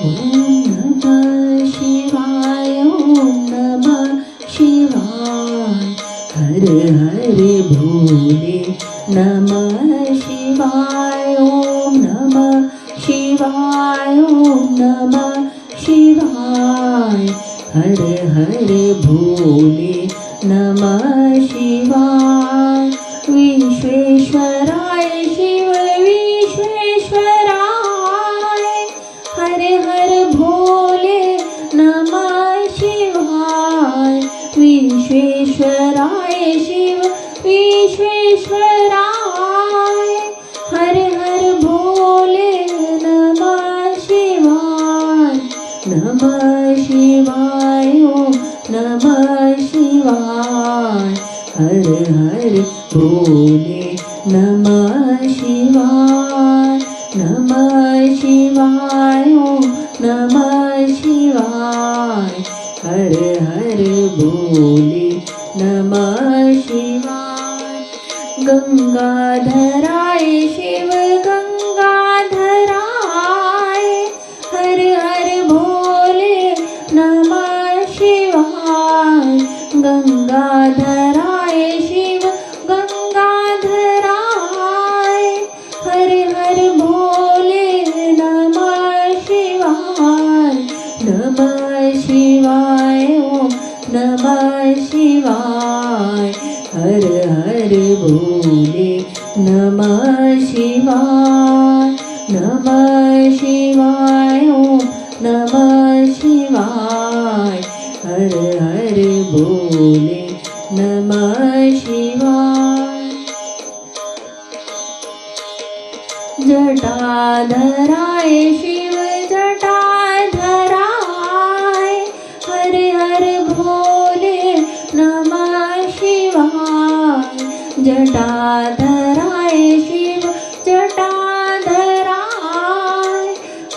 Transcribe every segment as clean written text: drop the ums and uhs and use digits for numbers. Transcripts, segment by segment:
ओम नमः शिवाय ओम नमः शिवाय हर हर भोले नमः शिवाय ओम नमः शिवाय ओम नमः शिवाय हर हर भोले नमः शिवाय विश्वेश्वराय शिव विश्वेश्वराय हर हर भोले नमः शिवाय विश्वेश्वराय शिव विश्वेश्वराय हर हर भोले नमः शिवाय ओम नमः शिवाय हर हर भोले नमः शिवाय ओम नमः शिवाय हर हर भोले नमः शिवाय गंगाधराय शिव गंगाधराय हर हर भोले नमः शिवाय गंगाधराय शिव गंगाधराय हर हर भोले नमः शिवाय ओम नमः शिवाय हर हर भोले नमः शिवाय ओम नमः शिवाय हर हर भोले नमः शिवाय जटाधराय शिव जटाधराय हर हर भोले नमः शिवाय जटाधराय शिव जटाधराय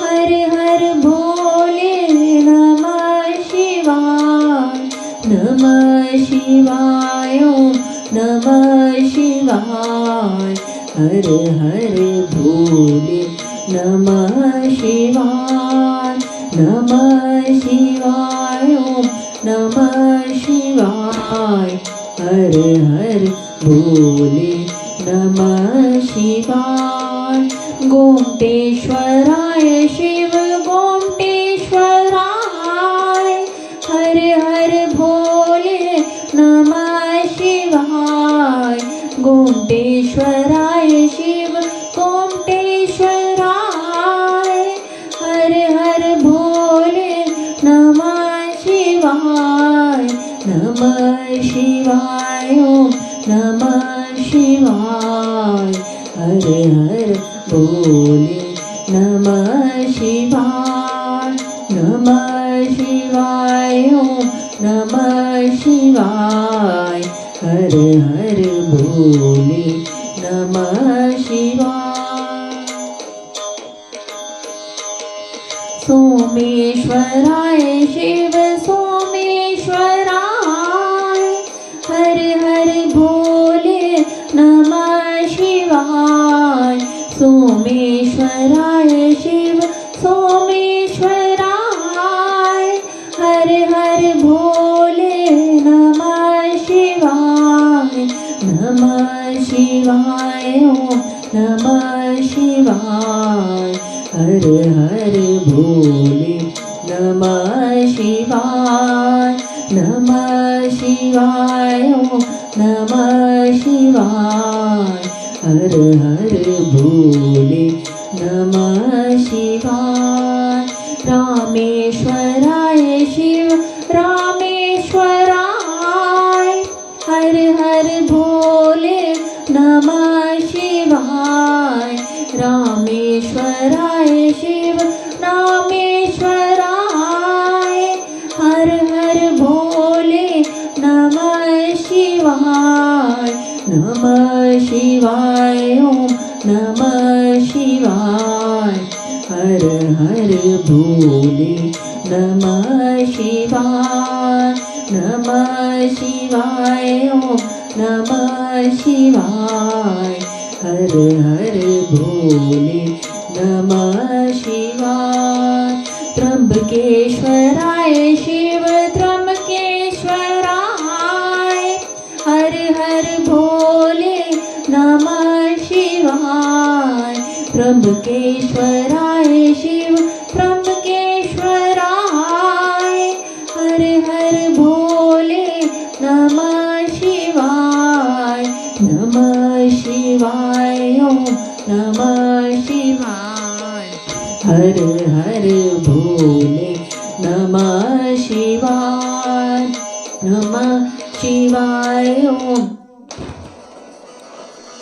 हर हर भोले नमः शिवाय ओम नमः शिवाय हर हर भोले नमः शिवाय ओम नमः शिवाय हर हर भोले नमः शिवाय गोमटेश्वराय शिव गोमटेश्वराय हर हर भोले नमः शिवाय गोमटेश्वराय शिव गोमटेश्वराय हर हर भोले नमः शिवाय ओम नमः शिवाय हर हर भोले नमः शिवाय ओम नमः शिवाय हर हर भोले नमः शिवाय सोमेश्वराय शिव सोमेश्वराय हर हर भोले नमः शिवाय सोमेश्वराय शिव सोमेश्वराय हर हर भोले नमः शिवाय ओम नमः शिवाय हर हर भोले नमः शिवाय ओम नमः शिवाय हर हर भोले नमः शिवाय रामेश्वराय शिव रामेश्वराय हर हर भोले नमः शिवाय रामेश्वराय शिव रामेश्वराय हर हर भोले नमः शिवाय ओम नमः शिवाय हर हर भोले नमः शिवाय ओम नमः शिवाय हर हर भोले नमः शिवाय त्र्यंबकेश्वराय शिव त्र्यंबकेश्वराय हर हर भोले नमः शिवाय त्र्यंबकेश्वराय शिव त्र्यंबकेश्वराय हर हर भोले नमः शिवाय ओम नमः शिवाय हर हर भोले नमः शिवाय ओम